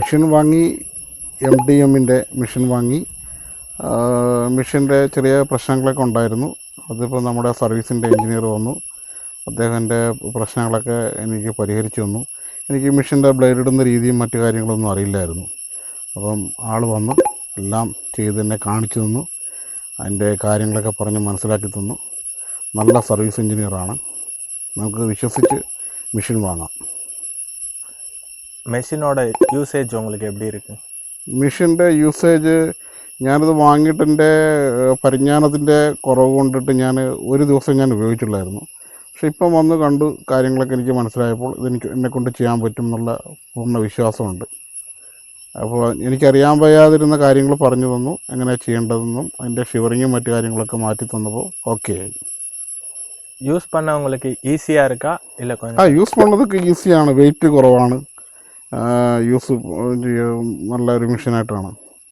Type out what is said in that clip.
Machine വാങ്ങി, MDMൻ്റെ machine വാങ്ങി. മെഷീൻ്റെ ചെറിയ പ്രശ്നങ്ങളൊക്കെ ഉണ്ടായിരുന്നു. അതിപ്പോൾ നമ്മുടെ സർവീസിൻ്റെ എഞ്ചിനീയർ വന്നു, അദ്ദേഹത്തിൻ്റെ പ്രശ്നങ്ങളൊക്കെ എനിക്ക് പരിഹരിച്ചു തന്നു. എനിക്ക് മെഷീൻ്റെ ബ്ലേഡ് ഇടുന്ന രീതിയും മറ്റു കാര്യങ്ങളൊന്നും അറിയില്ലായിരുന്നു. അപ്പം ആൾ വന്ന് എല്ലാം ചെയ്ത് എന്നെ കാണിച്ചു തന്നു, അതിൻ്റെ കാര്യങ്ങളൊക്കെ പറഞ്ഞ് മനസ്സിലാക്കി തന്നു. നല്ല സർവീസ് എഞ്ചിനീയറാണ്, നമുക്ക് വിശ്വസിച്ച് മെഷീൻ വാങ്ങാം. മെഷീനോட യൂസേജ് உங்களுக்கு எப்படி இருக்குது? മെഷീൻ്റെ യൂസേജ് ഞാനത് വാങ്ങിയിട്ട് എൻ്റെ പരിജ്ഞാനത്തിൻ്റെ കുറവ് കൊണ്ടിട്ട് ഞാൻ ഒരു ദിവസം ഞാൻ ഉപയോഗിച്ചുള്ളായിരുന്നു. പക്ഷേ ഇപ്പം വന്ന് കണ്ടു കാര്യങ്ങളൊക്കെ എനിക്ക് മനസ്സിലായപ്പോൾ എന്നെക്കൊണ്ട് ചെയ്യാൻ പറ്റും എന്നുള്ള പൂർണ്ണ വിശ്വാസമുണ്ട്. അപ്പോൾ എനിക്കറിയാൻ വയ്യാതിരുന്ന കാര്യങ്ങൾ പറഞ്ഞു തന്നു, എങ്ങനെ ചെയ്യേണ്ടതെന്നും അതിൻ്റെ ഷിവറിങ്ങും മറ്റു കാര്യങ്ങളൊക്കെ മാറ്റി തന്നപ്പോൾ ഓക്കെ ആയി. யூஸ் பண்ண உங்களுக்கு ஈஸியாக இருக்கா இல்லை கொஞ்சம்? യൂസ് பண்ணுறதுக்கு ഈസിയാണ്, വെയിറ്റ് കുറവാണ്, യൂസ് നല്ലൊരു മെഷീനായിട്ടാണ്.